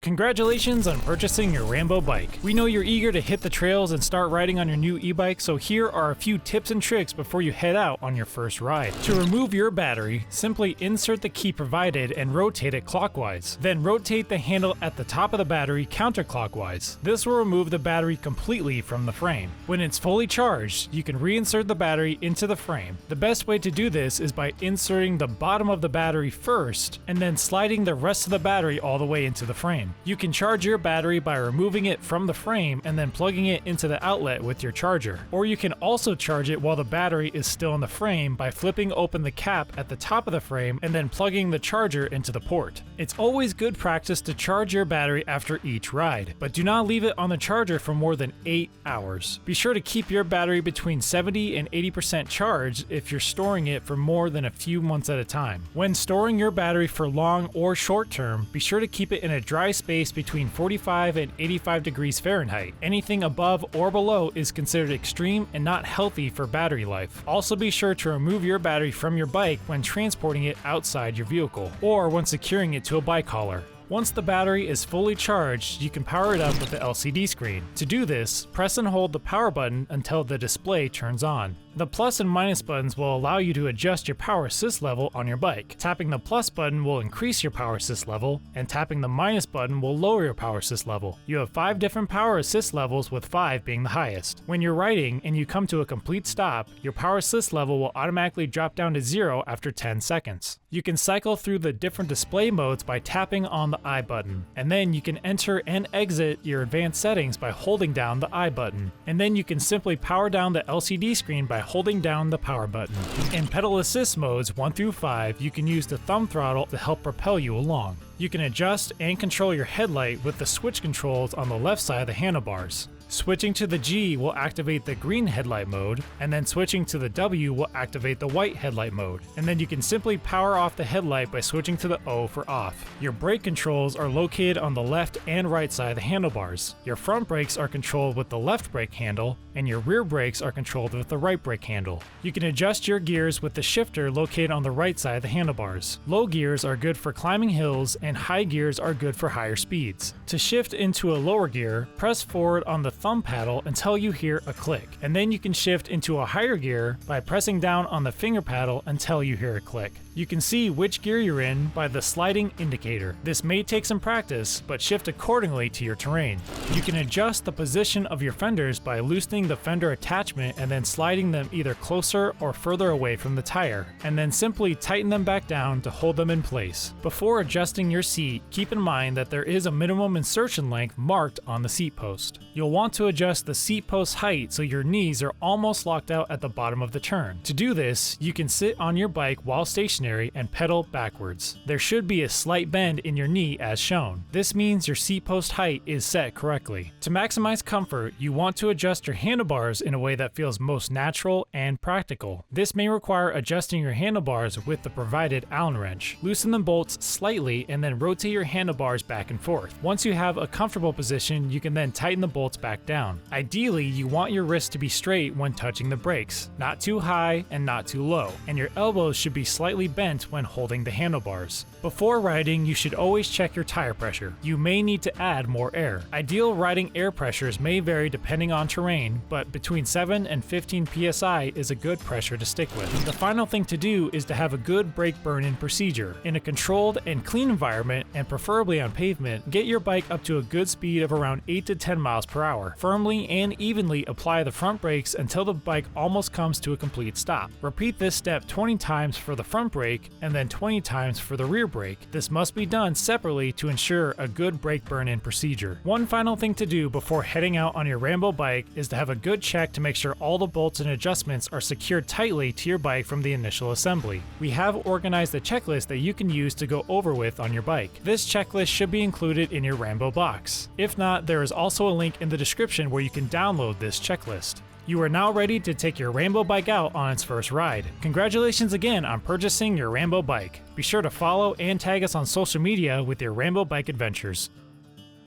Congratulations on purchasing your Rambo bike. We know you're eager to hit the trails and start riding on your new e-bike, so here are a few tips and tricks before you head out on your first ride. To remove your battery, simply insert the key provided and rotate it clockwise. Then rotate the handle at the top of the battery counterclockwise. This will remove the battery completely from the frame. When it's fully charged, you can reinsert the battery into the frame. The best way to do this is by inserting the bottom of the battery first and then sliding the rest of the battery all the way into the frame. You can charge your battery by removing it from the frame and then plugging it into the outlet with your charger. Or you can also charge it while the battery is still in the frame by flipping open the cap at the top of the frame and then plugging the charger into the port. It's always good practice to charge your battery after each ride, but do not leave it on the charger for more than 8 hours. Be sure to keep your battery between 70 and 80% charged if you're storing it for more than a few months at a time. When storing your battery for long or short term, be sure to keep it in a dry space between 45 and 85 degrees Fahrenheit. Anything above or below is considered extreme and not healthy for battery life. Also be sure to remove your battery from your bike when transporting it outside your vehicle, or when securing it to a bike hauler. Once the battery is fully charged, you can power it up with the LCD screen. To do this, press and hold the power button until the display turns on. The plus and minus buttons will allow you to adjust your power assist level on your bike. Tapping the plus button will increase your power assist level, and tapping the minus button will lower your power assist level. You have 5 different power assist levels, with 5 being the highest. When you're riding and you come to a complete stop, your power assist level will automatically drop down to 0 after 10 seconds. You can cycle through the different display modes by tapping on the I button, and then you can enter and exit your advanced settings by holding down the I button. And then you can simply power down the LCD screen by holding down the power button. In pedal assist modes 1 through 5, you can use the thumb throttle to help propel you along. You can adjust and control your headlight with the switch controls on the left side of the handlebars. Switching to the G will activate the green headlight mode, and then switching to the W will activate the white headlight mode. And then you can simply power off the headlight by switching to the O for off. Your brake controls are located on the left and right side of the handlebars. Your front brakes are controlled with the left brake handle, and your rear brakes are controlled with the right brake handle. You can adjust your gears with the shifter located on the right side of the handlebars. Low gears are good for climbing hills, and high gears are good for higher speeds. To shift into a lower gear, press forward on the thumb paddle until you hear a click, and then you can shift into a higher gear by pressing down on the finger paddle until you hear a click. You can see which gear you're in by the sliding indicator. This may take some practice, but shift accordingly to your terrain. You can adjust the position of your fenders by loosening the fender attachment and then sliding them either closer or further away from the tire, and then simply tighten them back down to hold them in place. Before adjusting your seat, keep in mind that there is a minimum insertion length marked on the seat post. You'll want to adjust the seat post height so your knees are almost locked out at the bottom of the turn. To do this, you can sit on your bike while stationary and pedal backwards. There should be a slight bend in your knee as shown. This means your seat post height is set correctly. To maximize comfort, you want to adjust your handlebars in a way that feels most natural and practical. This may require adjusting your handlebars with the provided Allen wrench. Loosen the bolts slightly and then rotate your handlebars back and forth. Once you have a comfortable position, you can then tighten the bolts back down. Ideally, you want your wrists to be straight when touching the brakes, not too high and not too low, and your elbows should be slightly bent when holding the handlebars. Before riding, you should always check your tire pressure. You may need to add more air. Ideal riding air pressures may vary depending on terrain, but between 7 and 15 psi is a good pressure to stick with. The final thing to do is to have a good brake burn-in procedure. In a controlled and clean environment, and preferably on pavement, get your bike up to a good speed of around 8 to 10 miles per hour. Firmly and evenly apply the front brakes until the bike almost comes to a complete stop. Repeat this step 20 times for the front brake and then 20 times for the rear brake. This must be done separately to ensure a good brake burn-in procedure. One final thing to do before heading out on your Rambo bike is to have a good check to make sure all the bolts and adjustments are secured tightly to your bike from the initial assembly. We have organized a checklist that you can use to go over with on your bike. This checklist should be included in your Rambo box. If not, there is also a link in the description where you can download this checklist. You are now ready to take your Rambo bike out on its first ride. Congratulations again on purchasing your Rambo bike. Be sure to follow and tag us on social media with your Rambo bike adventures.